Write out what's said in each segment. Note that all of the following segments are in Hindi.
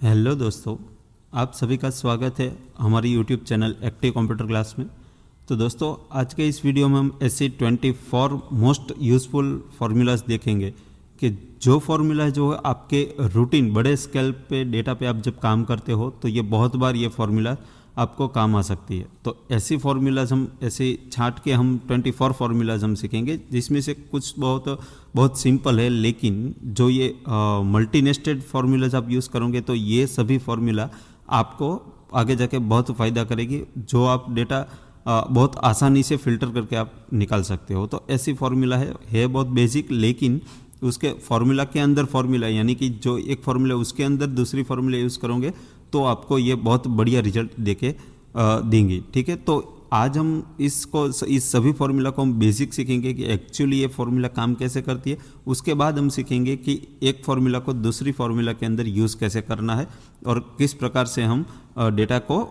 हेलो दोस्तों, आप सभी का स्वागत है हमारी YouTube channel active computer class में। तो दोस्तों, आज के इस वीडियो में हम ऐसे 24 मोस्ट यूज़फुल फार्मूलाज देखेंगे कि जो फार्मूला जो है आपके रूटीन बड़े स्केल पे डेटा पे आप जब काम करते हो तो ये बहुत बार ये फार्मूला आपको काम आ सकती है। तो ऐसी फार्मूलाज हम ऐसे छांट के हम 24 फार्मूलाज हम सीखेंगे, जिसमें से कुछ बहुत सिंपल है, लेकिन जो ये मल्टी नेस्टेड फार्मूलाज आप यूज़ करोगे तो ये सभी फार्मूला आपको आगे जाके बहुत फ़ायदा करेगी, जो आप डेटा बहुत आसानी से फिल्टर करके आप निकाल सकते हो। तो ऐसी फार्मूला है बहुत बेसिक, लेकिन उसके फार्मूला के अंदर फार्मूला, यानी कि जो एक फार्मूला उसके अंदर दूसरी फार्मूला यूज़ करोगे तो आपको ये बहुत बढ़िया रिजल्ट देके देंगी। ठीक है, तो आज हम इस सभी फार्मूला को हम बेसिक सीखेंगे कि एक्चुअली ये फार्मूला काम कैसे करती है। उसके बाद हम सीखेंगे कि एक फार्मूला को दूसरी फार्मूला के अंदर यूज़ कैसे करना है और किस प्रकार से हम डेटा को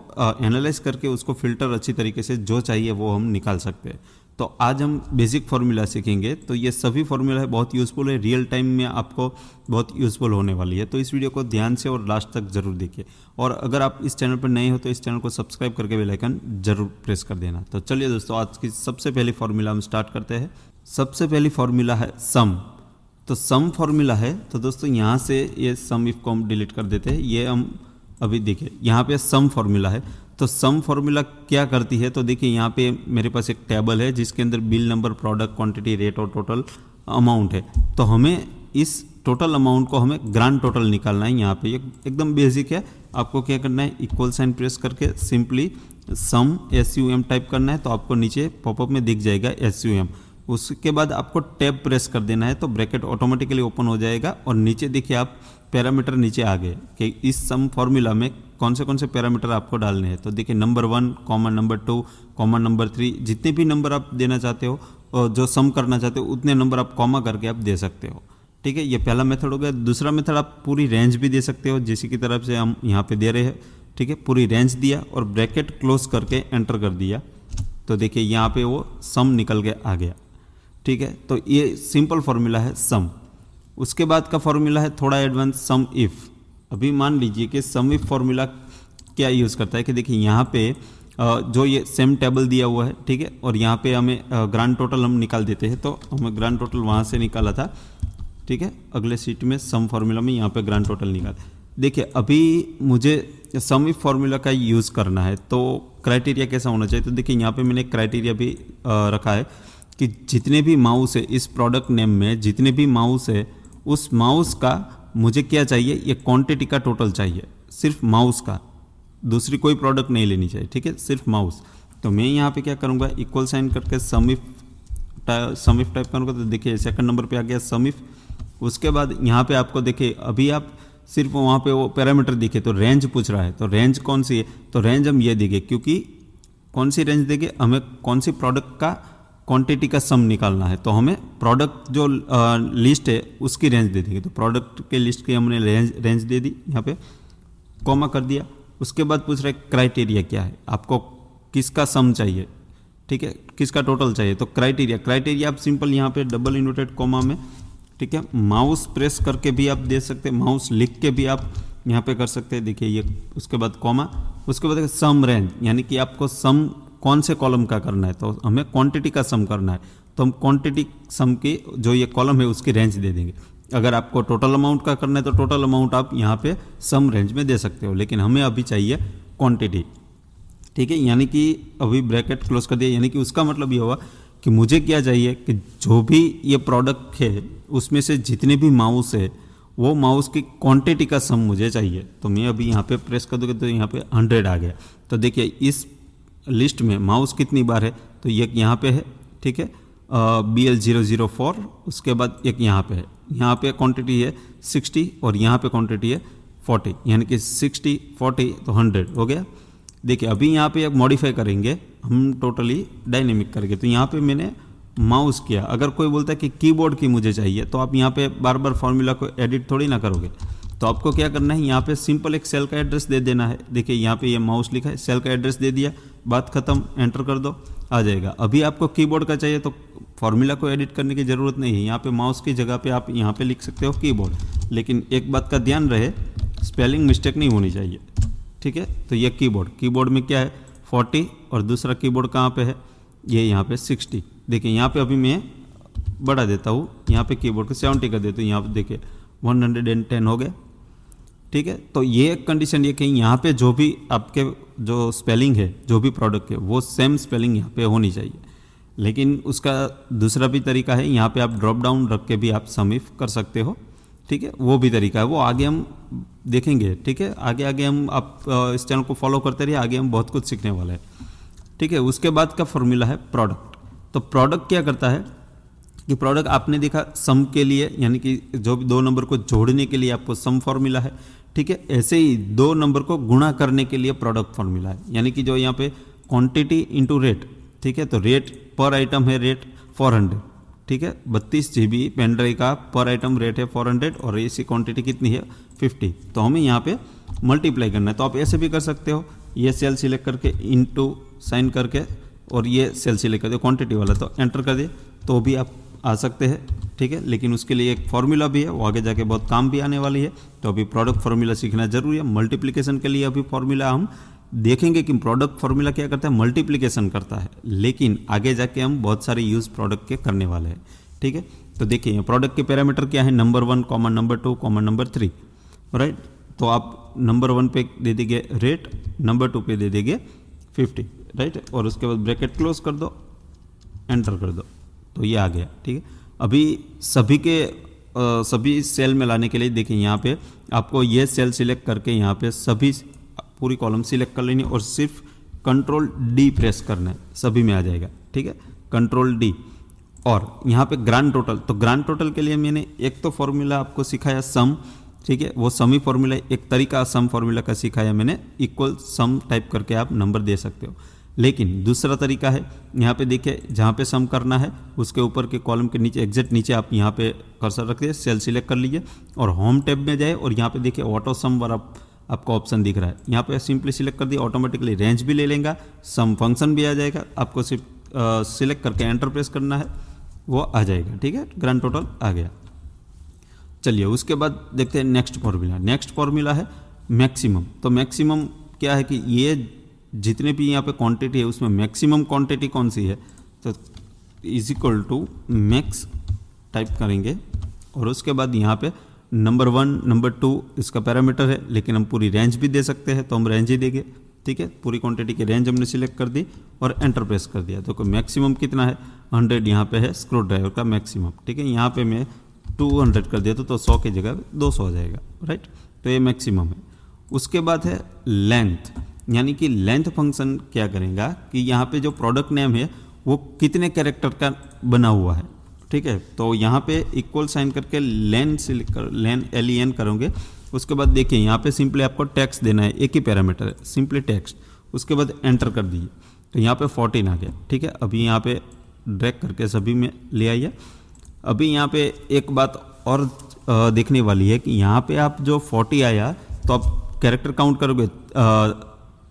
एनालाइज करके उसको फिल्टर अच्छी तरीके से जो चाहिए वो हम निकाल सकते हैं। तो आज हम बेसिक फार्मूला सीखेंगे। तो ये सभी फार्मूला है बहुत यूज़फुल है, रियल टाइम में आपको बहुत यूज़फुल होने वाली है। तो इस वीडियो को ध्यान से और लास्ट तक जरूर देखिए, और अगर आप इस चैनल पर नए हो तो इस चैनल को सब्सक्राइब करके बेल आइकन जरूर प्रेस कर देना। तो चलिए दोस्तों, आज की सबसे पहली फार्मूला हम स्टार्ट करते हैं। सबसे पहली फार्मूला है सम। तो सम फार्मूला है, तो दोस्तों यहाँ से ये सम इफ को हम डिलीट कर देते हैं। ये हम अभी देखिए यहाँ पे सम फार्मूला है। तो सम फार्मूला क्या करती है, तो देखिए यहाँ पे मेरे पास एक टेबल है जिसके अंदर bill number, product, quantity, rate और टोटल अमाउंट है। तो हमें इस टोटल अमाउंट को हमें ग्रांड टोटल निकालना है। यहाँ पे एकदम बेसिक है। आपको क्या करना है, इक्वल साइन प्रेस करके सिंपली सम SUM टाइप करना है, तो आपको नीचे पॉपअप में दिख जाएगा SUM। उसके बाद आपको टैब प्रेस कर देना है, तो ब्रैकेट ऑटोमेटिकली ओपन हो जाएगा और नीचे देखिए आप पैरामीटर नीचे आ गए कि इस सम फार्मूला में कौन से पैरामीटर आपको डालने हैं। तो देखिए number 1, common number 2, common number 3, जितने भी नंबर आप देना चाहते हो और जो सम करना चाहते हो उतने नंबर आप कॉमा करके आप दे सकते हो। ठीक है, ये पहला मेथड हो गया। दूसरा मेथड आप पूरी रेंज भी दे सकते हो, जैसे की तरफ से हम यहाँ पे दे रहे हैं। ठीक है, पूरी रेंज दिया और ब्रैकेट क्लोज करके एंटर कर दिया, तो देखिए यहाँ पे वो सम निकल के आ गया। ठीक है, तो ये सिंपल फार्मूला है सम। उसके बाद का फार्मूला है थोड़ा एडवांस, सम इफ। अभी मान लीजिए कि सम इफ फार्मूला क्या यूज़ करता है कि देखिए यहाँ पे जो ये सेम टेबल दिया हुआ है, ठीक है, और यहाँ पे हमें ग्रांड टोटल हम निकाल देते हैं। तो हमें ग्रांड टोटल वहाँ से निकाला था। ठीक है, अगले सीट में सम फार्मूला में यहाँ पे ग्रांड टोटल निकाल। देखिए अभी मुझे सम इफ फार्मूला का यूज़ करना है, तो क्राइटेरिया कैसा होना चाहिए। तो देखिए यहाँ पे मैंने क्राइटेरिया भी रखा है कि जितने भी माउस है इस प्रोडक्ट नेम में, जितने भी माउस है उस माउस का मुझे क्या चाहिए, ये क्वांटिटी का टोटल चाहिए, सिर्फ माउस का, दूसरी कोई प्रोडक्ट नहीं लेनी चाहिए। ठीक है, सिर्फ माउस। तो मैं यहाँ पे क्या करूँगा, इक्वल साइन करके सम इफ टाइप करूँगा। तो देखिए सेकंड नंबर पे आ गया सम इफ। उसके बाद यहाँ पे आपको देखिए अभी आप सिर्फ वहाँ पे वो पैरामीटर दिखे, तो रेंज पूछ रहा है, तो रेंज कौन सी है, तो रेंज हम ये देंगे, क्योंकि कौन सी रेंज देंगे, हमें कौन सी प्रोडक्ट का क्वांटिटी का सम निकालना है, तो हमें प्रोडक्ट जो लिस्ट है उसकी रेंज दे देंगे। तो प्रोडक्ट के लिस्ट की हमने रेंज दे दी, यहाँ पे कॉमा कर दिया। उसके बाद पूछ रहा है क्राइटेरिया क्या है, आपको किसका सम चाहिए, ठीक है, किसका टोटल चाहिए। तो क्राइटेरिया आप सिंपल यहाँ पे डबल इन्वर्टेड कॉमा में, ठीक है, माउस प्रेस करके भी आप दे सकते हैं, माउस लिख के भी आप यहाँ पे कर सकते हैं। देखिए ये, उसके बाद कॉमा, उसके बाद सम रेंज, यानी कि आपको सम कौन से कॉलम का करना है, तो हमें क्वांटिटी का सम करना है, तो हम क्वांटिटी सम की जो ये कॉलम है उसकी रेंज दे देंगे। अगर आपको टोटल अमाउंट का करना है तो टोटल अमाउंट आप यहाँ पे सम रेंज में दे सकते हो, लेकिन हमें अभी चाहिए क्वांटिटी। ठीक है, यानी कि अभी ब्रैकेट क्लोज कर दिया, यानी कि उसका मतलब ये हुआ कि मुझे क्या चाहिए कि जो भी ये प्रोडक्ट है उसमें से जितने भी माउस है वो माउस की क्वांटिटी का सम मुझे चाहिए। तो मैं अभी यहाँ पे प्रेस कर दूँगा तो यहाँ पे 100 आ गया। तो देखिए इस लिस्ट में माउस कितनी बार है, तो एक यहाँ पे है, ठीक है, BL004। उसके बाद एक यहाँ पे है, यहाँ पे क्वांटिटी है 60 और यहाँ पे क्वांटिटी है 40, यानी कि 60 40 तो 100 हो गया। देखिए अभी यहाँ पे एक मॉडिफाई करेंगे हम, टोटली डायनेमिक करके। तो यहाँ पे मैंने माउस किया। अगर कोई बोलता है कि कीबोर्ड की मुझे चाहिए, तो आप यहाँ पे बार बार फार्मूला को एडिट थोड़ी ना करोगे। तो आपको क्या करना है, यहाँ पे सिंपल एक सेल का एड्रेस दे देना है। देखिए यहाँ पे ये माउस लिखा है, सेल का एड्रेस दे दिया, बात खत्म, एंटर कर दो, आ जाएगा। अभी आपको कीबोर्ड का चाहिए तो फार्मूला को एडिट करने की ज़रूरत नहीं है, यहाँ पे माउस की जगह पे आप यहाँ पे लिख सकते हो कीबोर्ड। लेकिन एक बात का ध्यान रहे स्पेलिंग मिस्टेक नहीं होनी चाहिए, ठीक है। तो ये कीबोर्ड में क्या है 40 और दूसरा कीबोर्ड कहाँ पे है, ये यहाँ पे 60। देखिए यहाँ पे अभी मैं बढ़ा देता हूँ, यहाँ पे कीबोर्ड को 70 कर देता हूँ, यहाँ पे देखिए 110 हो गया, ठीक है। तो ये एक कंडीशन ये कि यहाँ पे जो भी आपके जो स्पेलिंग है, जो भी प्रोडक्ट है, वो सेम स्पेलिंग यहाँ पे होनी चाहिए। लेकिन उसका दूसरा भी तरीका है, यहाँ पे आप ड्रॉप डाउन रख के भी आप सम इफ कर सकते हो, ठीक है। वो भी तरीका है, वो आगे हम देखेंगे, ठीक है। आगे हम आप इस चैनल को फॉलो करते रहिए, आगे हम बहुत कुछ सीखने वाले हैं, ठीक है। उसके बाद का फॉर्मूला है प्रोडक्ट। तो प्रोडक्ट क्या करता है कि प्रोडक्ट आपने देखा सम के लिए, यानी कि जो भी दो नंबर को जोड़ने के लिए आपको सम फॉर्मूला है, ठीक है। ऐसे ही दो नंबर को गुणा करने के लिए प्रोडक्ट फॉर्मूला है, यानी कि जो यहाँ पे क्वांटिटी इंटू रेट, ठीक है। तो रेट पर आइटम है रेट 400, ठीक है। 32 GB पेन ड्राइव का पर आइटम रेट है 400 और ऐसी क्वांटिटी कितनी है 50। तो हमें यहाँ पे मल्टीप्लाई करना है। तो आप ऐसे भी कर सकते हो, ये सेल सिलेक्ट करके इनटू साइन करके और ये सेल सिलेक्ट कर दे क्वांटिटी वाला, तो एंटर कर दे तो भी आप आ सकते हैं, ठीक है। लेकिन उसके लिए एक फार्मूला भी है, वो आगे जाके बहुत काम भी आने वाली है। तो अभी प्रोडक्ट फार्मूला सीखना जरूरी है। मल्टीप्लिकेशन के लिए अभी फार्मूला हम देखेंगे कि प्रोडक्ट फार्मूला क्या करता है, मल्टीप्लिकेशन करता है, लेकिन आगे जाके हम बहुत सारे यूज प्रोडक्ट के करने वाले हैं, ठीक है। तो देखिए प्रोडक्ट के पैरामीटर क्या है, number 1 comma number 2 comma number 3, right. तो आप नंबर 1 पे दे देंगे रेट, नंबर 2 पे दे देंगे 50, राइट। और उसके बाद ब्रैकेट क्लोज कर दो, एंटर कर दो, तो ये आ गया, ठीक है। अभी सभी सेल में लाने के लिए देखिए यहाँ पे आपको ये सेल सिलेक्ट करके यहाँ पे सभी पूरी कॉलम सिलेक्ट कर लेनी और सिर्फ कंट्रोल D प्रेस करना है, सभी में आ जाएगा, ठीक है। कंट्रोल D और यहाँ पे ग्रांड टोटल, तो ग्रांड टोटल के लिए मैंने एक तो फॉर्मूला आपको सिखाया सम, ठीक है। वो सम ही फॉर्मूला, एक तरीका सम फॉर्मूला का सिखाया मैंने, इक्वल सम टाइप करके आप नंबर दे सकते हो। लेकिन दूसरा तरीका है, यहाँ पे देखिए जहाँ पे सम करना है उसके ऊपर के कॉलम के नीचे एग्जैक्ट नीचे आप यहाँ पे कर्सर रख दिए, सेल सिलेक्ट कर लीजिए और होम टैब में जाए और यहाँ पे देखिए ऑटो सम वाला आपको ऑप्शन दिख रहा है, यहाँ पे सिंपली सिलेक्ट कर दिया, ऑटोमेटिकली रेंज भी ले लेगा, सम फंक्शन भी आ जाएगा। आपको सिर्फ सिलेक्ट करके एंटर प्रेस करना है, वो आ जाएगा, ठीक है। ग्रांड टोटल आ गया। चलिए उसके बाद देखते हैं नेक्स्ट फॉर्मूला। नेक्स्ट फॉर्मूला है मैक्सिमम। तो मैक्सिमम क्या है कि ये जितने भी यहाँ पे क्वांटिटी है उसमें मैक्सिमम क्वांटिटी कौन सी है, तो is equal to max type करेंगे और उसके बाद यहाँ पे नंबर 1 नंबर 2 इसका पैरामीटर है, लेकिन हम पूरी रेंज भी दे सकते हैं, तो हम रेंज ही देंगे, ठीक है। पूरी क्वांटिटी की रेंज हमने सिलेक्ट कर दी और एंटर प्रेस कर दिया। तो मैक्सिमम कितना है 100, यहाँ पे है स्क्रू ड्राइवर का मैक्सिमम, ठीक है। यहाँ पे मैं 200 कर दिया तो 100 की जगह 200 हो जाएगा, राइट। तो ये मैक्सिमम है। उसके बाद है लेंथ, यानी कि लेंथ फंक्शन क्या करेगा कि यहाँ पे जो प्रोडक्ट नेम है वो कितने कैरेक्टर का बना हुआ है, ठीक है। तो यहाँ पे इक्वल साइन करके लेन LEN करोगे। उसके बाद देखिए यहाँ पे सिंपली आपको टेक्स्ट देना है, एक ही पैरामीटर है, सिंपली टेक्स्ट। उसके बाद एंटर कर दीजिए, तो यहाँ पे 14 आ गया, ठीक है। अभी यहाँ पे ड्रैग करके सभी में ले आइए। अभी यहाँ पे एक बात और देखने वाली है कि यहाँ पे आप जो 40 आया तो आप कैरेक्टर काउंट करोगे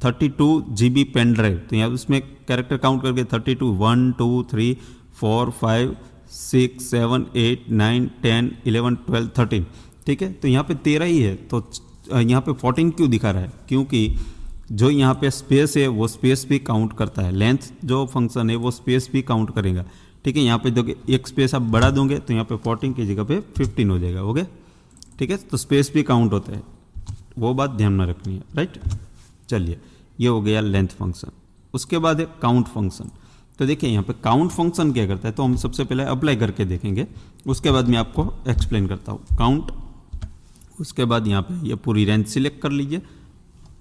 32 GB पेन ड्राइव, तो यहाँ उसमें कैरेक्टर काउंट करके 32 1 2 3 4 5 6 7 8 9 10 11 12 13, ठीक है। तो यहाँ पे 13 ही है, तो यहाँ पे 14 क्यों दिखा रहा है, क्योंकि जो यहाँ पे स्पेस है वो स्पेस भी काउंट करता है। लेंथ जो फंक्शन है वो स्पेस भी काउंट करेगा, ठीक है। यहाँ पे देखिए एक स्पेस आप बढ़ा दोगे तो यहाँ पे 14 की जगह पे 15 हो जाएगा, हो गया, ठीक है। तो स्पेस भी काउंट होता है, वो बात ध्यान में रखनी है, राइट। चलिए ये हो गया लेंथ फंक्शन। उसके बाद है काउंट फंक्शन। तो देखिए यहाँ पे काउंट फंक्शन क्या करता है, तो हम सबसे पहले अप्लाई करके देखेंगे, उसके बाद मैं आपको एक्सप्लेन करता हूँ। काउंट, उसके बाद यहाँ पे ये पूरी रेंज सिलेक्ट कर लीजिए,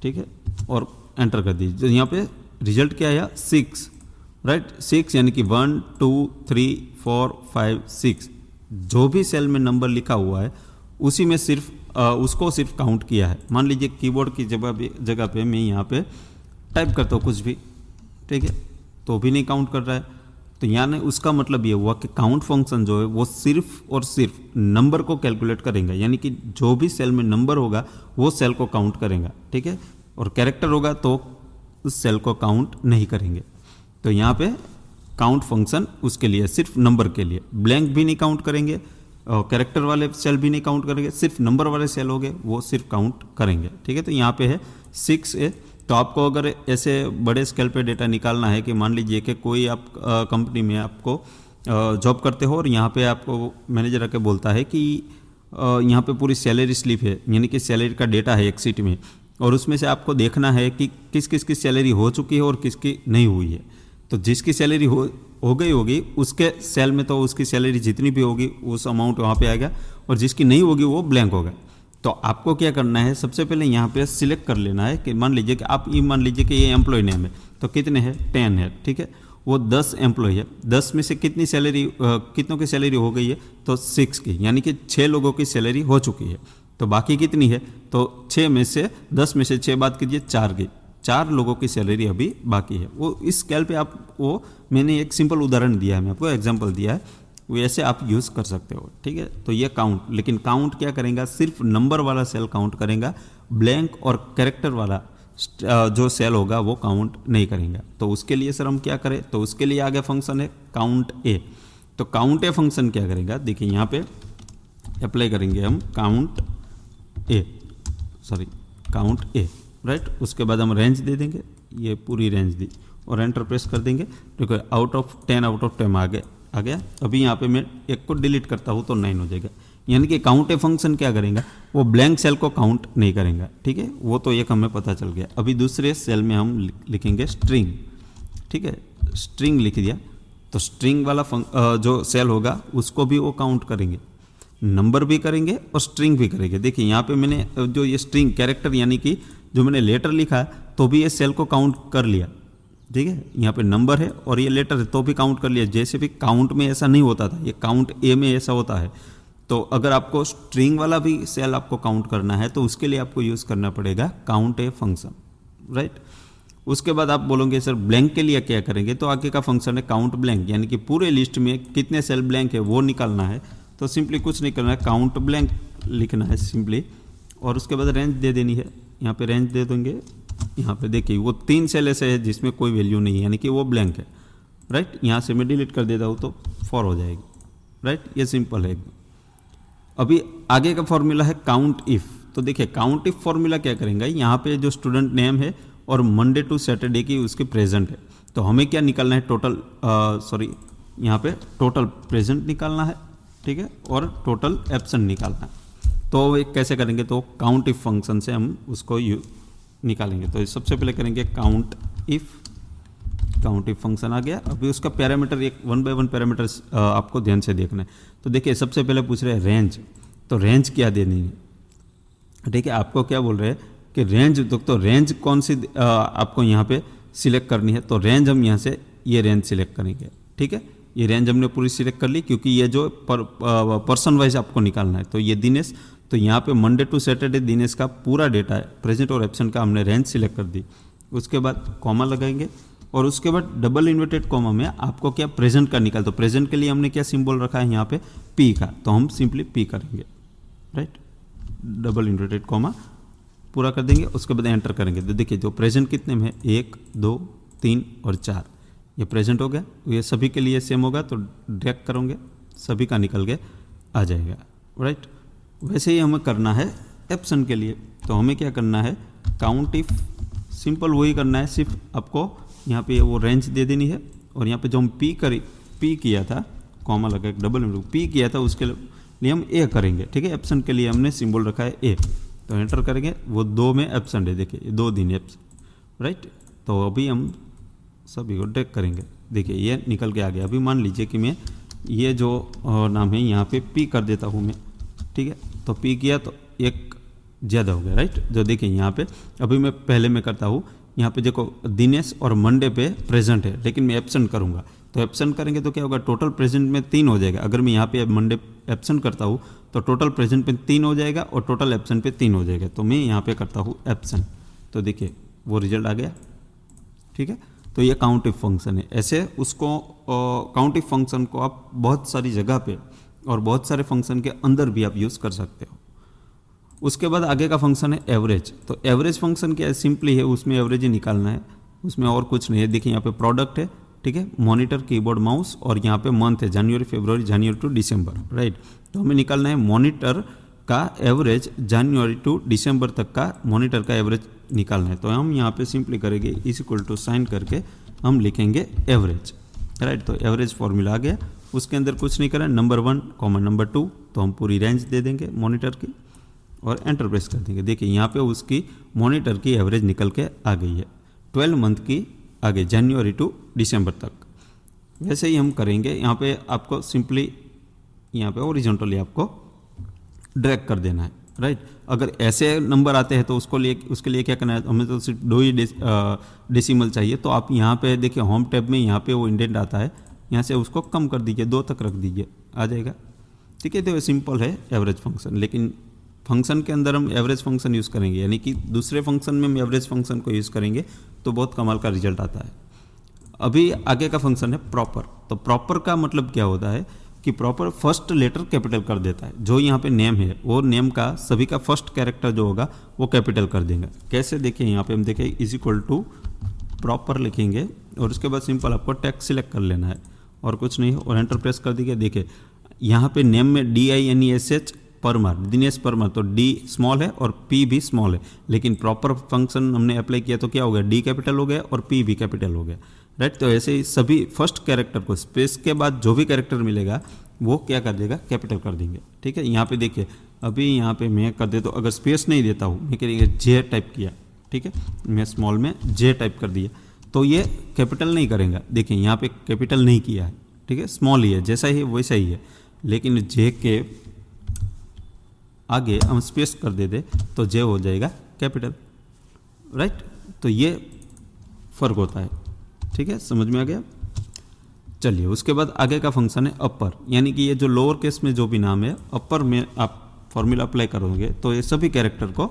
ठीक है, और एंटर कर दीजिए। यहाँ पे रिजल्ट क्या आया 6, राइट। 6 यानी कि 1 2 3 4 5 6 जो भी सेल में नंबर लिखा हुआ है उसी में सिर्फ उसको सिर्फ काउंट किया है। मान लीजिए कीबोर्ड की जगह पे मैं यहाँ पे टाइप करता हूँ कुछ भी, ठीक है, तो भी नहीं काउंट कर रहा है। तो यानी उसका मतलब ये हुआ कि काउंट फंक्शन जो है वो सिर्फ और सिर्फ नंबर को कैलकुलेट करेगा, यानी कि जो भी सेल में नंबर होगा वो सेल को काउंट करेगा, ठीक है। और कैरेक्टर होगा तो उस सेल को काउंट नहीं करेंगे। तो यहाँ पे काउंट फंक्शन उसके लिए सिर्फ नंबर के लिए, ब्लैंक भी नहीं काउंट करेंगे, कैरेक्टर वाले सेल भी नहीं काउंट करेंगे, सिर्फ नंबर वाले सेल हो गए वो सिर्फ काउंट करेंगे। ठीक है, तो यहाँ पे है 6A। तो आपको अगर ऐसे बड़े स्केल पे डेटा निकालना है कि मान लीजिए कि कोई आप कंपनी में आपको जॉब करते हो और यहाँ पे आपको मैनेजर आके बोलता है कि यहाँ पे पूरी सैलरी स्लिप है, यानी कि सैलरी का डेटा है एक सीट में, और उसमें से आपको देखना है कि किस किस की सैलरी हो चुकी है और किसकी नहीं हुई है। तो जिसकी सैलरी हो गई होगी उसके सेल में तो उसकी सैलरी जितनी भी होगी उस अमाउंट वहाँ पे आएगा, और जिसकी नहीं होगी वो ब्लैंक होगा। तो आपको क्या करना है, सबसे पहले यहाँ पे सिलेक्ट कर लेना है कि मान लीजिए कि ये एम्प्लॉय नेम है, तो कितने हैं 10 है। ठीक है, वो 10 एम्प्लॉय है, 10 में से कितनों की सैलरी हो गई है, तो 6 की, यानी कि 6 लोगों की सैलरी हो चुकी है। तो बाकी कितनी है, तो 6 में से 10 में से 6 बात कीजिए 4 की, 4 लोगों की सैलरी अभी बाकी है। वो इस स्केल पे मैंने एक सिंपल उदाहरण दिया है, मैं आपको एग्जांपल दिया है, वैसे आप यूज़ कर सकते हो। ठीक है, तो ये काउंट, लेकिन काउंट क्या करेगा, सिर्फ नंबर वाला सेल काउंट करेगा, ब्लैंक और कैरेक्टर वाला जो सेल होगा वो काउंट नहीं करेंगे। तो उसके लिए सर हम क्या करें, तो उसके लिए आगे फंक्शन है काउंट ए। तो काउंट ए फंक्शन क्या करेगा, देखिए यहाँ पे अप्लाई करेंगे हम काउंट ए, राइट। उसके बाद हम रेंज दे देंगे, ये पूरी रेंज दी और एंटर प्रेस कर देंगे। देखो आउट ऑफ 10 आ गया। अभी यहाँ पे मैं एक को डिलीट करता हूँ तो 9 हो जाएगा। यानी कि काउंट ए फंक्शन क्या करेगा, वो ब्लैंक सेल को काउंट नहीं करेगा। ठीक है, वो तो एक हमें पता चल गया। अभी दूसरे सेल में हम लिखेंगे स्ट्रिंग। ठीक है, स्ट्रिंग लिख दिया, तो स्ट्रिंग वाला जो सेल होगा उसको भी वो काउंट करेंगे, नंबर भी करेंगे और स्ट्रिंग भी करेंगे। देखिए यहाँ पे मैंने जो ये स्ट्रिंग कैरेक्टर यानी कि जो मैंने लेटर लिखा तो भी ये सेल को काउंट कर लिया। ठीक है, यहाँ पे नंबर है और ये लेटर है तो भी काउंट कर लिया। जैसे भी काउंट में ऐसा नहीं होता था, ये काउंट ए में ऐसा होता है। तो अगर आपको स्ट्रिंग वाला भी सेल आपको काउंट करना है तो उसके लिए आपको यूज़ करना पड़ेगा काउंट ए फंक्शन, राइट। उसके बाद आप बोलोगे सर ब्लैंक के लिए क्या करेंगे, तो आगे का फंक्शन है काउंट ब्लैंक, यानी कि पूरे लिस्ट में कितने सेल ब्लैंक है वो निकालना है। तो सिंपली कुछ नहीं करना है, काउंट ब्लैंक लिखना है सिंपली, और उसके बाद रेंज दे देनी है। यहाँ पे रेंज दे देंगे। यहाँ पे देखिए वो 3 सेल ऐसे है जिसमें कोई वैल्यू नहीं है, यानी कि वो ब्लैंक है, राइट। यहाँ से मैं डिलीट कर देता हूँ तो 4 हो जाएगी, राइट। ये सिंपल है एकदम। अभी आगे का फॉर्मूला है काउंट इफ। तो देखिए काउंट इफ फॉर्मूला क्या करेंगे, यहाँ पे जो स्टूडेंट नेम है और मंडे टू सैटरडे की उसकी प्रेजेंट है, तो हमें क्या निकालना है, यहाँ पे टोटल प्रेजेंट निकालना है। ठीक है, और टोटल एब्सेंट निकालना है। तो एक कैसे करेंगे, तो काउंट इफ फंक्शन से हम उसको निकालेंगे। तो सबसे पहले करेंगे काउंट इफ फंक्शन आ गया। अभी उसका पैरामीटर एक 1 बाय 1 पैरामीटर आपको ध्यान से देखना है। तो देखिए सबसे पहले पूछ रहे हैं रेंज, तो रेंज क्या देनी है। ठीक है, आपको क्या बोल रहे हैं कि रेंज, तो रेंज कौन सी आपको यहाँ पे सिलेक्ट करनी है। तो रेंज हम यहाँ से ये रेंज सिलेक्ट करेंगे। ठीक है, ये रेंज हमने पूरी सिलेक्ट कर ली, क्योंकि ये जो पर्सन वाइज आपको निकालना है। तो ये दिनेश, तो यहाँ पे मंडे टू सैटरडे दिनेश का पूरा डेटा है, प्रेजेंट और एब्सेंट का हमने रेंज सिलेक्ट कर दी। उसके बाद कॉमा लगाएंगे और उसके बाद डबल इन्वर्टेड कॉमा में आपको क्या प्रेजेंट का निकाल। तो प्रेजेंट के लिए हमने क्या सिंबल रखा है यहाँ पे पी का, तो हम सिंपली पी करेंगे, राइट। डबल इन्वर्टेड कॉमा पूरा कर देंगे। उसके बाद एंटर करेंगे। तो देखिए जो प्रेजेंट कितने में है, 1 2 3 और 4, ये प्रेजेंट हो गया। ये सभी के लिए सेम होगा, तो ड्रैग करोगे सभी का निकल के आ जाएगा, राइट। वैसे ही हमें करना है एब्सेंट के लिए। तो हमें क्या करना है, काउंट इफ, सिंपल वही करना है, सिर्फ आपको यहाँ पे वो रेंज दे देनी है। और यहाँ पे जो हम पी किया था, कॉमा लगा डबल पी किया था, उसके लिए हम ए करेंगे। ठीक है, एब्सेंट के लिए हमने सिंबल रखा है ए, तो एंटर करेंगे। वो 2 में एब्सेंट है, देखिए 2 दिन एब्सेंट, राइट। तो अभी हम सभी को ड्रैग करेंगे। देखिए ये निकल के आ गया। अभी मान लीजिए कि मैं ये जो नाम है यहाँ पे पी कर देता हूँ मैं। ठीक है, तो पी किया तो एक ज़्यादा हो गया, राइट। जो देखिए यहाँ पे अभी मैं पहले में करता हूँ, यहाँ पे देखो दिनेश और मंडे पे प्रेजेंट है, लेकिन मैं एब्सेंट करूँगा। तो एब्सेंट करेंगे तो क्या होगा, टोटल प्रेजेंट में 3 हो जाएगा। अगर मैं यहाँ पे मंडे एब्सेंट करता हूँ तो टोटल प्रेजेंट पे 3 हो जाएगा और टोटल एब्सेंट पे 3 हो जाएगा। तो मैं यहाँ पे करता हूँ एब्सेंट, तो देखिए वो रिजल्ट आ गया। ठीक है, तो ये काउंट इफ फंक्शन है। ऐसे उसको काउंट इफ फंक्शन को आप बहुत सारी जगह पे और बहुत सारे फंक्शन के अंदर भी आप यूज़ कर सकते हो। उसके बाद आगे का फंक्शन है एवरेज। तो एवरेज फंक्शन क्या है, सिंपली है, उसमें एवरेज ही निकालना है, उसमें और कुछ नहीं है। देखिए यहाँ पे प्रोडक्ट है ठीक है, मॉनिटर, कीबोर्ड, माउस, और यहाँ पे मंथ है जनवरी फरवरी, जनवरी टू दिसंबर, राइट। तो हमें निकालना है मॉनिटर का एवरेज, जनवरी टू दिसंबर तक का मॉनिटर का एवरेज निकालना है। तो हम यहाँ पे सिंपली करेंगे इज इक्वल टू साइन करके हम लिखेंगे एवरेज, राइट। तो एवरेज फॉर्मूला आ गया, उसके अंदर कुछ नहीं करें, नंबर 1 कॉमा नंबर 2, तो हम पूरी रेंज दे देंगे मॉनिटर की और एंटर प्रेस कर देंगे। देखिए यहाँ पे उसकी मॉनिटर की एवरेज निकल के आ गई है 12 मंथ की, आगे जनवरी टू दिसंबर तक। वैसे ही हम करेंगे, यहाँ पे आपको सिंपली यहाँ पे हॉरिजॉन्टली आपको ड्रैग कर देना है, राइट। अगर ऐसे नंबर आते हैं तो उसके लिए क्या करना है, हमें तो सिर्फ 2 ही डेसिमल चाहिए। तो आप यहाँ पे देखिए होम टैब में यहाँ पे वो इंडेंट आता है, यहाँ से उसको कम कर दीजिए, 2 तक रख दीजिए, आ जाएगा, ठीक है। तो ये सिंपल है एवरेज फंक्शन, लेकिन फंक्शन के अंदर हम एवरेज फंक्शन यूज़ करेंगे, यानी कि दूसरे फंक्शन में हम एवरेज फंक्शन को यूज़ करेंगे तो बहुत कमाल का रिजल्ट आता है। अभी आगे का फंक्शन है प्रॉपर। तो प्रॉपर का मतलब क्या होता है कि प्रॉपर फर्स्ट लेटर कैपिटल कर देता है। जो यहाँ पे नेम है वो नेम का सभी का फर्स्ट कैरेक्टर जो होगा वो कैपिटल कर देंगे। कैसे, देखिए यहाँ पे हम देखें इज इक्वल टू प्रॉपर लिखेंगे और उसके बाद सिंपल आपको टेक्स्ट सिलेक्ट कर लेना है और कुछ नहीं, और एंटर प्रेस कर दीजिए। देखिए यहाँ पे नेम में DINESH परमार, दिनेश परमार, तो D स्मॉल है और P भी स्मॉल है, लेकिन प्रॉपर फंक्शन हमने अप्लाई किया तो क्या हो गया, D कैपिटल हो गया और P भी कैपिटल हो गया, राइट। तो ऐसे ही सभी फर्स्ट कैरेक्टर को स्पेस के बाद जो भी कैरेक्टर मिलेगा वो क्या कर देगा, कैपिटल कर देंगे, ठीक है। यहाँ पे देखिए अभी यहाँ पे मैं कर देता हूँ, अगर स्पेस नहीं देता हूँ, मैं करेंगे J टाइप किया, ठीक है, मैं स्मॉल में J टाइप कर दिया तो ये कैपिटल नहीं करेगा। देखिए यहाँ पे कैपिटल नहीं किया है, ठीक है, स्मॉल ही है, जैसा ही वैसा ही है, लेकिन J के आगे हम स्पेस कर दे तो J हो जाएगा कैपिटल, राइट। तो ये फर्क होता है, ठीक है, समझ में आ गया। चलिए उसके बाद आगे का फंक्शन है अपर, यानी कि ये जो लोअर केस में जो भी नाम है अपर में आप फॉर्मूला अप्लाई करोगे तो ये सभी कैरेक्टर को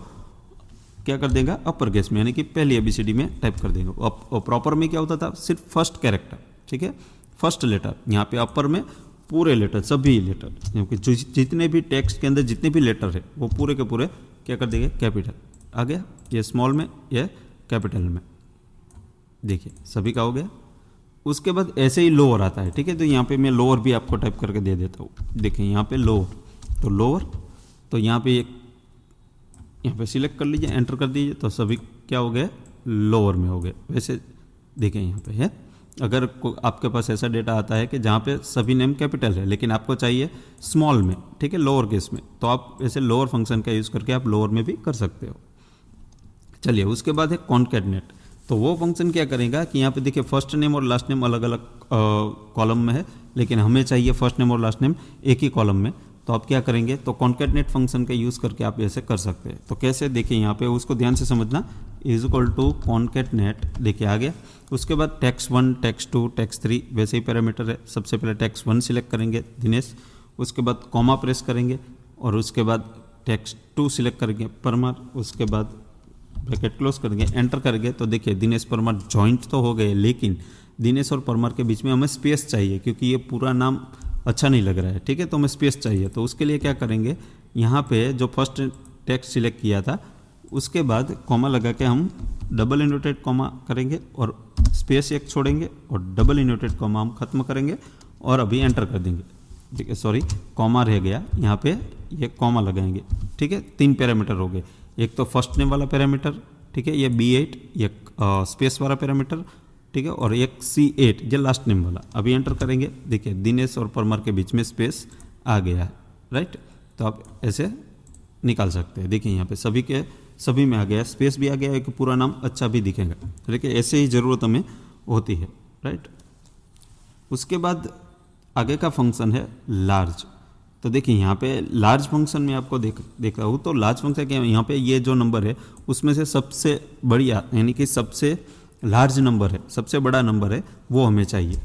क्या कर देगा, अपर केस में, यानी कि पहली ABCD में टाइप कर देंगे। और प्रॉपर में क्या होता था, सिर्फ फर्स्ट कैरेक्टर, ठीक है, फर्स्ट लेटर। यहाँ पे अपर में पूरे लेटर, सभी लेटर, क्योंकि जितने भी टेक्स्ट के अंदर जितने भी लेटर है वो पूरे के पूरे क्या कर देंगे, कैपिटल। आ गया, ये स्मॉल में, ये कैपिटल में, देखिए सभी का हो गया। उसके बाद ऐसे ही लोअर आता है, ठीक है। तो यहाँ पे मैं लोअर भी आपको टाइप करके दे देता हूँ। देखिए यहाँ पे लोअर, तो लोअर, तो यहाँ पे सिलेक्ट कर लीजिए, एंटर कर दीजिए, तो सभी क्या हो गए, लोअर में हो गए। वैसे देखिए यहाँ पे है, अगर आपके पास ऐसा डेटा आता है कि जहाँ पे सभी नेम कैपिटल है लेकिन आपको चाहिए स्मॉल में, ठीक है, लोअर केस में, तो आप ऐसे लोअर फंक्शन का यूज़ करके आप लोअर में भी कर सकते हो। चलिए उसके बाद है कॉन्कैटनेट। तो वो फंक्शन क्या करेगा कि यहाँ पे देखिए फर्स्ट नेम और लास्ट नेम अलग अलग कॉलम में है, लेकिन हमें चाहिए फर्स्ट नेम और लास्ट नेम एक ही कॉलम में। तो आप क्या करेंगे, तो कॉन्कैटनेट फंक्शन का यूज़ करके आप ऐसे कर सकते हैं। तो कैसे, देखिए यहाँ पे उसको ध्यान से समझना, इज इक्वल टू कॉन्कैटनेट, देखिए आ गया। उसके बाद टेक्स्ट 1, टेक्स्ट 2, टेक्स्ट 3 वैसे ही पैरामीटर है। सबसे पहले टेक्स्ट 1 सिलेक्ट करेंगे दिनेश, उसके बाद कॉमा प्रेस करेंगे और उसके बाद टेक्स्ट 2 सिलेक्ट करेंगे परमार, उसके बाद ब्रैकेट क्लोज करेंगे, एंटर करेंगे। तो देखिए दिनेश परमार जॉइंट तो हो गए, लेकिन दिनेश और परमार के बीच में हमें स्पेस चाहिए क्योंकि ये पूरा नाम अच्छा नहीं लग रहा है, ठीक है। तो हमें स्पेस चाहिए, तो उसके लिए क्या करेंगे, यहाँ पे जो फर्स्ट टेक्स्ट सिलेक्ट किया था उसके बाद कॉमा लगा के हम डबल इन्वर्टेड कॉमा करेंगे और स्पेस एक छोड़ेंगे और डबल इन्वर्टेड कॉमा हम खत्म करेंगे और अभी एंटर कर देंगे, ठीक है। सॉरी, कॉमा रह गया, यहाँ पे ये कॉमा लगाएंगे, ठीक है। 3 पैरामीटर हो गए, एक तो फर्स्ट नेम वाला पैरामीटर, ठीक है, ये B8, ये स्पेस वाला पैरामीटर, ठीक है, और एक C8 ये लास्ट नेम वाला। अभी एंटर करेंगे, देखिए दिनेश और परमार के बीच में स्पेस आ गया है, राइट। तो आप ऐसे निकाल सकते हैं। देखिए यहाँ पे सभी में आ गया, स्पेस भी आ गया, एक पूरा नाम अच्छा भी दिखेगा, ठीक है। ऐसे ही ज़रूरत हमें होती है, राइट। उसके बाद आगे का फंक्शन है लार्ज। तो देखिए यहाँ पे लार्ज फंक्शन में आपको देख रहा हूँ, तो लार्ज फंक्शन क्या है, यहाँ पे ये जो नंबर है उसमें से सबसे बढ़िया, यानी कि सबसे लार्ज नंबर है, सबसे बड़ा नंबर है, वो हमें चाहिए।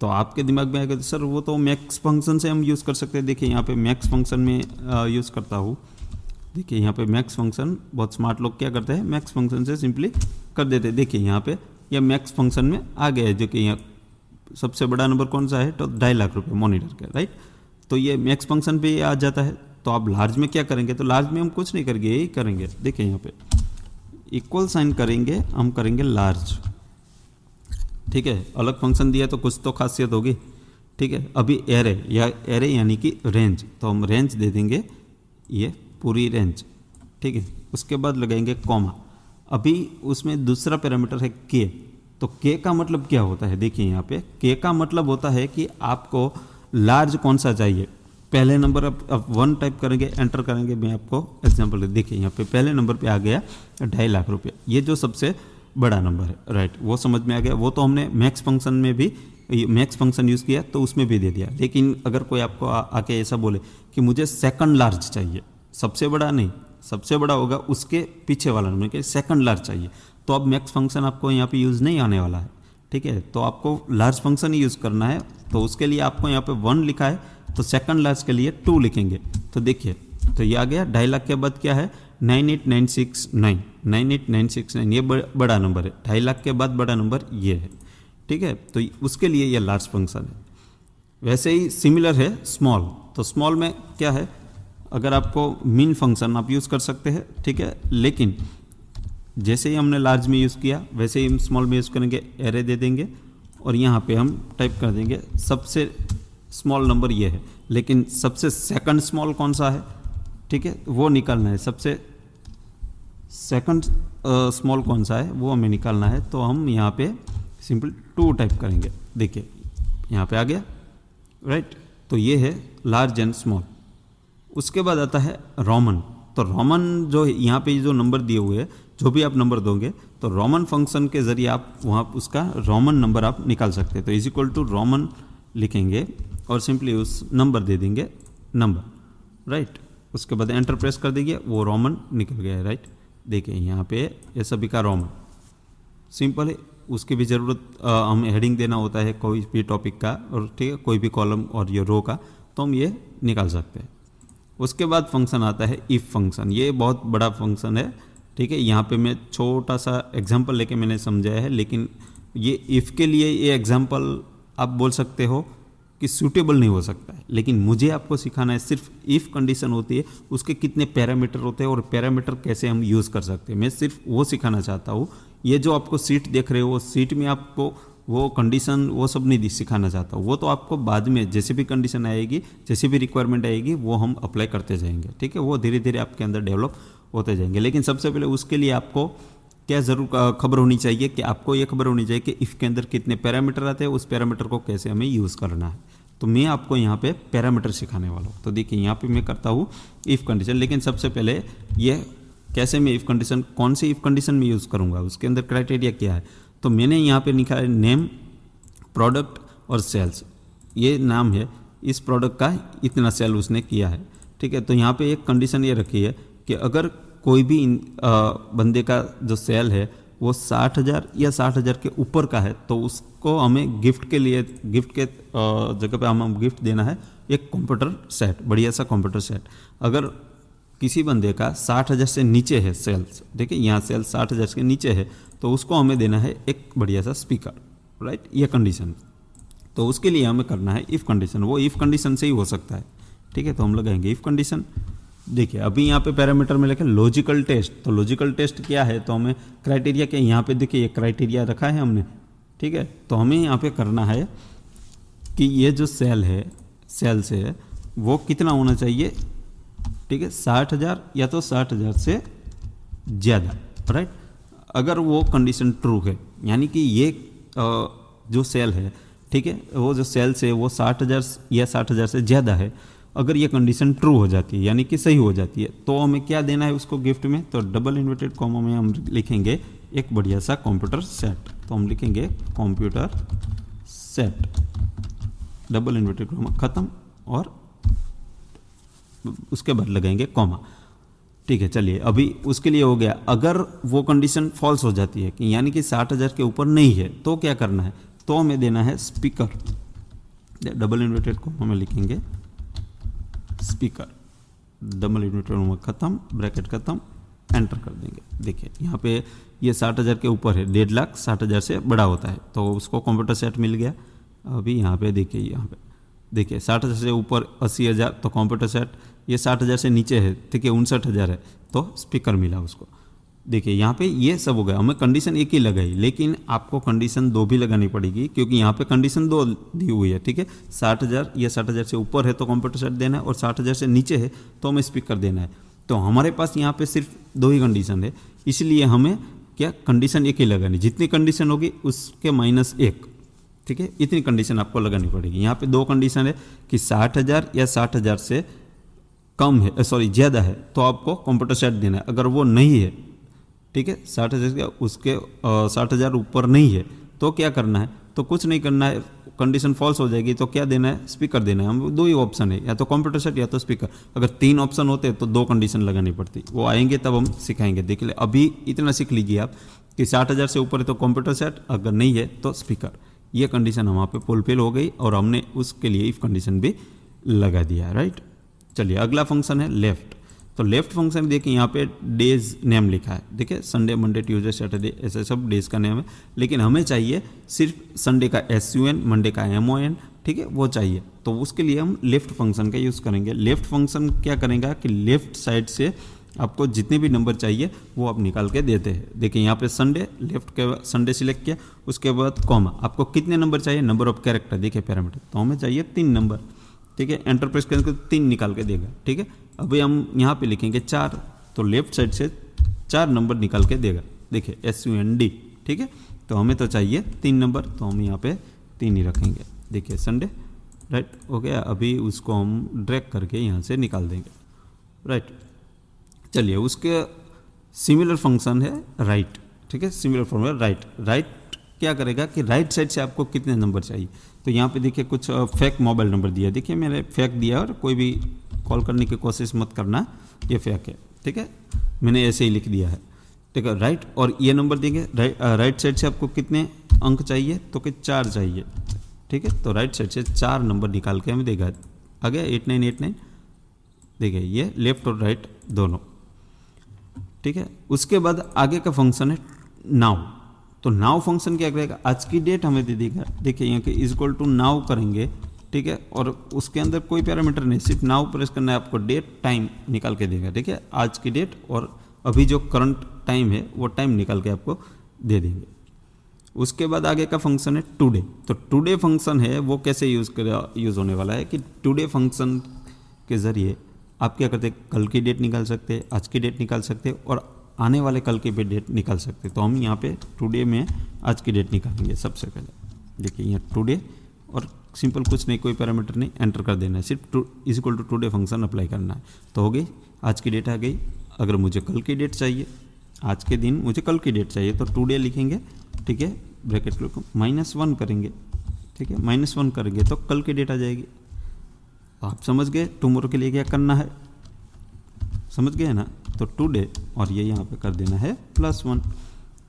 तो आपके दिमाग में आएगा तो सर वो तो मैक्स फंक्शन से हम यूज़ कर सकते हैं। देखिए यहाँ पे मैक्स फंक्शन में यूज़ करता हूँ। देखिए यहाँ पे मैक्स फंक्शन, बहुत स्मार्ट लोग क्या करते हैं, मैक्स फंक्शन से सिंपली कर देते हैं। देखिए यहाँ पे यह मैक्स फंक्शन में आ गया है, जो कि यहाँ सबसे बड़ा नंबर कौन सा है, तो 2.5 लाख रुपये मॉनिटर का, राइट। तो ये मैक्स फंक्शन पे आ जाता है। तो आप लार्ज में क्या करेंगे, तो लार्ज में हम कुछ नहीं करेंगे, यही करेंगे। देखिए यहाँ पे इक्वल साइन करेंगे, हम करेंगे लार्ज, ठीक है, अलग फंक्शन दिया तो कुछ तो खासियत होगी। ठीक है, अभी एरे या एरे यानी कि रेंज, तो हम रेंज दे देंगे ये पूरी रेंज। ठीक है, उसके बाद लगाएंगे कॉमा। अभी उसमें दूसरा पैरामीटर है के, तो के का मतलब क्या होता है, देखिए यहाँ पे के का मतलब होता है कि आपको लार्ज कौन सा चाहिए। पहले नंबर आप 1 टाइप करेंगे, एंटर करेंगे, मैं आपको एग्जांपल देखिए यहाँ पे पहले नंबर पे आ गया 2.5 लाख रुपये, ये जो सबसे बड़ा नंबर है, राइट, वो समझ में आ गया। वो तो हमने मैक्स फंक्शन में भी मैक्स फंक्शन यूज़ किया तो उसमें भी दे दिया। लेकिन अगर कोई आपको आके ऐसा बोले कि मुझे सेकंड लार्ज चाहिए, सबसे बड़ा नहीं, सबसे बड़ा होगा उसके पीछे वाला नंबर के सेकंड लार्ज चाहिए, तो अब मैक्स फंक्शन आपको यहाँ पे यूज़ नहीं आने वाला है। ठीक है, तो आपको लार्ज फंक्शन ही यूज़ करना है। तो उसके लिए आपको यहाँ पे 1 लिखा है, तो सेकंड लार्ज के लिए 2 लिखेंगे। तो देखिए, तो ये आ गया 2.5 लाख के बाद क्या है 98969, 98969, ये बड़ा नंबर है। 2.5 लाख के बाद बड़ा नंबर ये है। ठीक है, तो उसके लिए ये लार्ज फंक्शन है। वैसे ही सिमिलर है स्मॉल, तो स्मॉल में क्या है, अगर आपको मीन फंक्शन आप यूज़ कर सकते हैं। ठीक है, लेकिन जैसे ही हमने लार्ज में यूज़ किया वैसे ही हम स्मॉल में यूज़ करेंगे, एरे दे देंगे और यहाँ पे हम टाइप कर देंगे सबसे स्मॉल नंबर ये है, लेकिन सबसे सेकंड स्मॉल कौन सा है, ठीक है, वो निकालना है। सबसे सेकंड स्मॉल कौन सा है वो हमें निकालना है, तो हम यहाँ पे सिंपल 2 टाइप करेंगे। देखिए यहाँ पे आ गया, राइट, तो ये है लार्ज एंड स्मॉल। उसके बाद आता है रोमन। तो रोमन जो यहाँ पे जो नंबर दिए हुए हैं, जो भी आप नंबर दोगे तो रोमन फंक्शन के जरिए आप वहाँ उसका रोमन नंबर आप निकाल सकते हैं। तो इज इक्वल टू रोमन लिखेंगे और सिंपली उस नंबर दे देंगे नंबर, राइट। उसके बाद एंटर प्रेस कर देंगे, वो रोमन निकल गया है, राइट। देखिए यहाँ पे ये सभी का रोमन सिंपल है। उसकी भी ज़रूरत हम हेडिंग देना होता है कोई भी टॉपिक का, और ठीक है कोई भी कॉलम और ये रो का, तो हम ये निकाल सकते हैं। उसके बाद फंक्शन आता है इफ़ फंक्शन। ये बहुत बड़ा फंक्शन है, ठीक है। यहाँ पे मैं छोटा सा एग्जांपल लेके मैंने समझाया है, लेकिन ये इफ़ के लिए ये एग्जांपल आप बोल सकते हो कि सूटेबल नहीं हो सकता है, लेकिन मुझे आपको सिखाना है सिर्फ इफ़ कंडीशन होती है उसके कितने पैरामीटर होते हैं और पैरामीटर कैसे हम यूज़ कर सकते हैं, मैं सिर्फ वो सिखाना चाहता हूँ। ये जो आपको सीट देख रहे हो, वो सीट में आपको वो कंडीशन वो सब नहीं सिखाना चाहता हूँ। वो तो आपको बाद में जैसे भी कंडीशन आएगी, जैसे भी रिक्वायरमेंट आएगी, वो हम अप्लाई करते जाएंगे, ठीक है। वो धीरे धीरे आपके अंदर डेवलप होते जाएंगे। लेकिन सबसे पहले उसके लिए आपको क्या ज़रूर खबर होनी चाहिए कि आपको ये खबर होनी चाहिए कि इफ़ के अंदर कितने पैरामीटर आते हैं, उस पैरामीटर को कैसे हमें यूज़ करना है। तो मैं आपको यहाँ पे पैरामीटर सिखाने वाला हूँ। तो देखिए यहाँ पे मैं करता हूँ इफ़ कंडीशन, लेकिन सबसे पहले ये कैसे मैं इफ़ कंडीशन, कौन सी इफ़ कंडीशन में यूज़ करूँगा, उसके अंदर क्राइटेरिया क्या है। तो मैंने यहाँ पे लिखा है नेम, प्रोडक्ट और सेल्स। ये नाम है इस प्रोडक्ट का, इतना सेल उसने किया है, ठीक है। तो यहाँ पे एक कंडीशन ये रखी है कि अगर कोई भी बंदे का जो सेल है वो 60,000 या 60,000 के ऊपर का है, तो उसको हमें गिफ्ट के लिए, गिफ्ट के जगह पे हम गिफ्ट देना है एक कंप्यूटर सेट, बढ़िया सा कंप्यूटर सेट। अगर किसी बंदे का 60,000 से नीचे है सेल्स, देखिए यहाँ सेल 60,000 के नीचे है, तो उसको हमें देना है एक बढ़िया सा स्पीकर, राइट। ये कंडीशन, तो उसके लिए हमें करना है इफ़ कंडीशन। वो इफ़ कंडीशन से ही हो सकता है, ठीक है। तो हम लगाएंगे इफ़ कंडीशन। देखिए अभी यहाँ पे पैरामीटर में लिखा लॉजिकल टेस्ट। तो लॉजिकल टेस्ट क्या है, तो हमें क्राइटेरिया क्या, यहाँ पे देखिए ये क्राइटेरिया रखा है हमने, ठीक है। तो हमें यहाँ पे करना है कि ये जो सेल है, सेल से वो कितना होना चाहिए, ठीक है, 60,000 या तो 60,000 से ज़्यादा, राइट। अगर वो कंडीशन ट्रू है, यानी कि ये जो सेल है, ठीक है, वो जो सेल्स है वो 60,000 या 60,000 से ज़्यादा है, अगर ये कंडीशन ट्रू हो जाती है यानी कि सही हो जाती है, तो हमें क्या देना है उसको गिफ्ट में। तो डबल इन्वर्टेड कॉमा में हम लिखेंगे एक बढ़िया सा कंप्यूटर सेट। तो हम लिखेंगे computer set, double inverted comma ख़त्म, और उसके बाद लगाएंगे कॉमा, ठीक है। चलिए अभी उसके लिए हो गया। अगर वो कंडीशन फॉल्स हो जाती है कि यानी कि 60,000 के ऊपर नहीं है, तो क्या करना है, तो हमें देना है स्पीकर, डबल इन्वर्टेड कॉमा में लिखेंगे स्पीकर, डबल इन्वर्टेड कॉमा खत्म, ब्रैकेट खत्म, एंटर कर देंगे। देखिए यहाँ पे ये 60,000 के ऊपर है, 1.5 लाख 60,000 से बड़ा होता है, तो उसको कंप्यूटर सेट मिल गया। अभी यहाँ पे देखिए, यहाँ पे देखिए 60,000 से ऊपर 80,000, तो कंप्यूटर सेट। ये 60,000 से नीचे है, ठीक है, 59,000 है, तो स्पीकर मिला उसको। देखिए यहाँ पे ये सब हो गया, हमें कंडीशन एक ही लगाई, लेकिन आपको कंडीशन 2 भी लगानी पड़ेगी क्योंकि यहाँ पे कंडीशन 2 दी हुई है। ठीक है, 60,000 या 60,000 से ऊपर है तो कंप्यूटर सेट देना है और 60,000 से नीचे है तो हमें स्पीकर देना है। तो हमारे पास यहाँ पे सिर्फ 2 ही कंडीशन है, इसलिए हमें क्या कंडीशन एक ही लगानी, जितनी कंडीशन होगी उसके -1। ठीक है, इतनी कंडीशन आपको लगानी पड़ेगी। यहाँ पे 2 कंडीशन है कि 60,000 या 60,000 से कम है, ज़्यादा है तो आपको कंप्यूटर सेट देना है। अगर वो नहीं है, ठीक है, 60,000 का उसके 60,000 ऊपर नहीं है तो क्या करना है, तो कुछ नहीं करना है, कंडीशन फॉल्स हो जाएगी तो क्या देना है, स्पीकर देना है। हम 2 ही ऑप्शन है, या तो कंप्यूटर सेट या तो स्पीकर। अगर 3 ऑप्शन होते तो 2 कंडीशन लगानी पड़ती, वो आएंगे तब हम सिखाएंगे। देख ले, अभी इतना सीख लीजिए आप कि 60,000 से ऊपर है तो कंप्यूटर सेट, अगर नहीं है तो स्पीकर। ये कंडीशन वहाँ पे फुलफिल हो गई और हमने उसके लिए इफ कंडीशन भी लगा दिया। राइट, चलिए अगला फंक्शन है लेफ्ट। तो लेफ्ट फंक्शन देखिए यहाँ पे डेज नेम लिखा है, देखिए संडे, मंडे, ट्यूसडे, सैटरडे, ऐसे सब डेज का नेम है, लेकिन हमें चाहिए सिर्फ संडे का SUN, मंडे का MON। ठीक है, वो चाहिए, तो उसके लिए हम लेफ्ट फंक्शन का यूज़ करेंगे। लेफ्ट फंक्शन क्या करेगा कि लेफ्ट साइड से आपको जितने भी नंबर चाहिए वो आप निकाल के देते हैं। देखिए यहाँ पे संडे, लेफ्ट के संडे सिलेक्ट किया, उसके बाद कॉमा, आपको कितने नंबर चाहिए, नंबर ऑफ कैरेक्टर, देखिए पैरामीटर, तो हमें चाहिए 3 नंबर। ठीक है, एंटर प्रेस करेंगे तो 3 निकाल के देगा। ठीक है, अभी हम यहाँ पे लिखेंगे 4, तो लेफ्ट साइड से 4 नंबर निकाल के देगा, देखिए SUND। ठीक है, तो हमें तो चाहिए 3 नंबर, तो हम यहाँ पे 3 ही रखेंगे। देखिए संडे, राइट हो गया। अभी उसको हम ड्रैग करके यहाँ से निकाल देंगे। राइट, चलिए उसके सिमिलर फंक्शन है राइट। ठीक है, सिमिलर फॉर्मूला राइट। राइट क्या करेगा कि राइट साइड से आपको कितने नंबर चाहिए, तो यहाँ पे देखिए कुछ फेक मोबाइल नंबर दिया, देखिए मैंने फेक दिया और कोई भी कॉल करने की कोशिश मत करना, ये फेक है। ठीक है, मैंने ऐसे ही लिख दिया है। ठीक है, राइट, और ये नंबर देंगे राइट साइड से आपको कितने अंक चाहिए, तो कि 4 चाहिए। ठीक है, तो राइट साइड से 4 नंबर निकाल के हमें देगा, आ गया 8989। देखिए ये लेफ्ट और राइट दोनों। ठीक है, उसके बाद आगे का फंक्शन है नाउ। तो नाउ फंक्शन क्या करेगा, आज की डेट हमें दे देगा। देखिए यहाँ के इक्वल टू नाउ करेंगे। ठीक है, और उसके अंदर कोई पैरामीटर नहीं, सिर्फ नाउ प्रेस करना है, आपको डेट टाइम निकाल के देगा। ठीक है, आज की डेट और अभी जो करंट टाइम है वो टाइम निकाल के आपको दे देंगे। उसके बाद आगे का फंक्शन है टुडे। तो टुडे फंक्शन है वो कैसे यूज़ होने वाला है कि टुडे फंक्शन के ज़रिए आप क्या करते हैं, कल की डेट निकाल सकते हैं, आज की डेट निकाल सकते हैं और आने वाले कल की भी डेट निकाल सकते हैं। तो हम यहाँ पे टुडे में आज की डेट निकालेंगे सबसे पहले। देखिए यहाँ टुडे और सिंपल कुछ नहीं, कोई पैरामीटर नहीं, एंटर कर देना है, सिर्फ equal to today function apply करना है। तो हो गई, आज की डेट आ गई। अगर मुझे कल की डेट चाहिए, आज के दिन मुझे कल की डेट चाहिए, तो टुडे लिखेंगे। ठीक है, ब्रैकेट को -1 करेंगे। ठीक है, -1 करेंगे तो कल की डेट आ जाएगी। आप समझ गए टुमारो के लिए क्या करना है, समझ गए ना। तो टुडे और ये यहाँ पे कर देना है +1,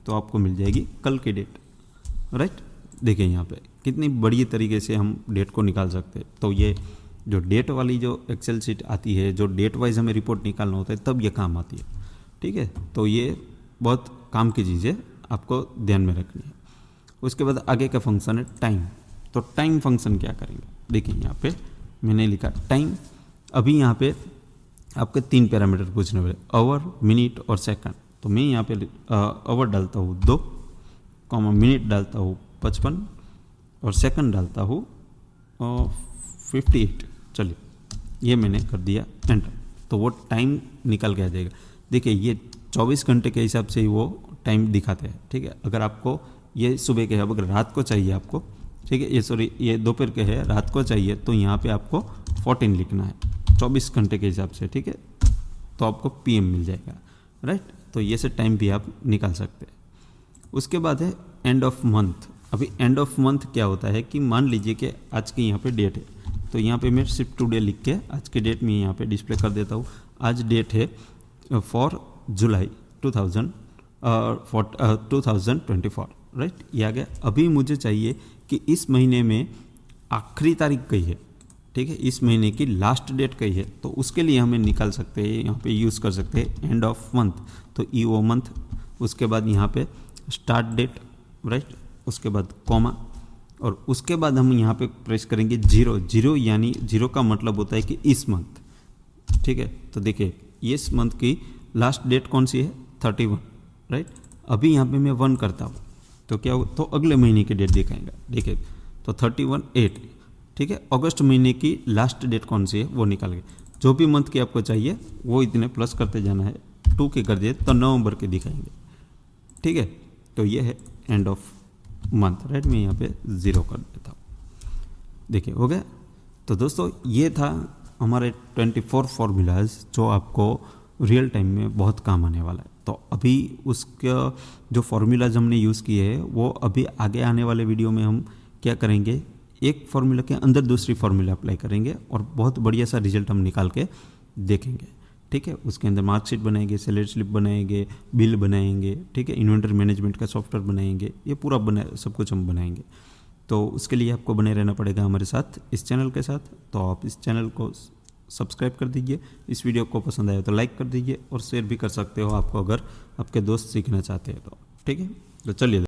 तो आपको मिल जाएगी कल की डेट। राइट, देखिए यहाँ पे कितनी बड़ी तरीके से हम डेट को निकाल सकते हैं। तो ये जो डेट वाली जो एक्सेल शीट आती है, जो डेट वाइज हमें रिपोर्ट निकालना होता है, तब ये काम आती है। ठीक है, तो ये बहुत काम की चीज़ है, आपको ध्यान में रखनी है। उसके बाद आगे का फंक्शन है टाइम। तो टाइम फंक्शन क्या करेंगे, देखिए यहाँ पे मैंने लिखा टाइम। अभी यहाँ पे आपके 3 पैरामीटर पूछने वाले, आवर, मिनट और सेकंड। तो मैं यहाँ पे आवर डालता हूँ 2, मिनट डालता हूँ 55 और सेकंड डालता हूँ 58। चलिए ये मैंने कर दिया एंटर, तो वो टाइम निकल के आ जाएगा। देखिए ये 24 घंटे के हिसाब से ही वो टाइम दिखाते हैं। ठीक है, अगर आपको ये सुबह के है, अगर रात को चाहिए आपको, ठीक है, ये दोपहर के है, रात को चाहिए, तो यहाँ पे आपको 14 लिखना है 24 घंटे के हिसाब से। ठीक है, तो आपको PM मिल जाएगा। राइट, तो ये से टाइम भी आप निकाल सकते हैं। उसके बाद है एंड ऑफ मंथ। अभी एंड ऑफ मंथ क्या होता है कि मान लीजिए कि आज की यहाँ पे डेट है, तो यहाँ पे मैं सिर्फ टुडे लिख के आज की डेट में यहाँ पे डिस्प्ले कर देता हूँ। आज डेट है 4 जुलाई 2024। राइट, ये आ गया। अभी मुझे चाहिए कि इस महीने में आखिरी तारीख कही है। ठीक है, इस महीने की लास्ट डेट कही है, तो उसके लिए हमें निकाल सकते हैं, यहाँ पे यूज़ कर सकते हैं एंड ऑफ मंथ। तो EO मंथ, उसके बाद यहाँ पे स्टार्ट डेट। राइट, उसके बाद कॉमा, और उसके बाद हम यहाँ पे प्रेस करेंगे 0 यानी 0 का मतलब होता है कि इस मंथ। ठीक है, तो देखिए इस मंथ की लास्ट डेट कौन सी है, 31। राइट। अभी यहाँ पे मैं 1 करता हूँ तो क्या हो, तो अगले महीने की डेट दिखाएगा। देखिए तो 31/8, ठीक है। अगस्त महीने की लास्ट डेट कौन सी है वो निकाल के, जो भी मंथ की आपको चाहिए वो इतने प्लस करते जाना है। 2 के कर दिए तो नवंबर के दिखाएंगे, ठीक है। तो ये है एंड ऑफ मंथ, राइट। मैं यहाँ पे 0 कर देता हूँ, देखिए हो गया। तो दोस्तों ये था हमारे 24 फॉर्मूलाज जो आपको रियल टाइम में बहुत काम आने वाला है। तो अभी उसका जो फॉर्मूलाज हमने यूज़ किए हैं वो अभी आगे आने वाले वीडियो में हम क्या करेंगे, एक फार्मूला के अंदर दूसरी फार्मूला अप्लाई करेंगे और बहुत बढ़िया सा रिजल्ट हम निकाल के देखेंगे, ठीक है। उसके अंदर मार्कशीट बनाएंगे, सैलरी स्लिप बनाएंगे, बिल बनाएंगे, ठीक है, इन्वेंटरी मैनेजमेंट का सॉफ्टवेयर बनाएंगे, ये पूरा सब कुछ हम बनाएंगे। तो उसके लिए आपको बने रहना पड़ेगा हमारे साथ इस चैनल के साथ। तो आप इस चैनल को सब्सक्राइब कर दीजिए, इस वीडियो को पसंद आया तो लाइक कर दीजिए और शेयर भी कर सकते हो आपको अगर आपके दोस्त सीखना चाहते हैं तो, ठीक है। तो चलिए।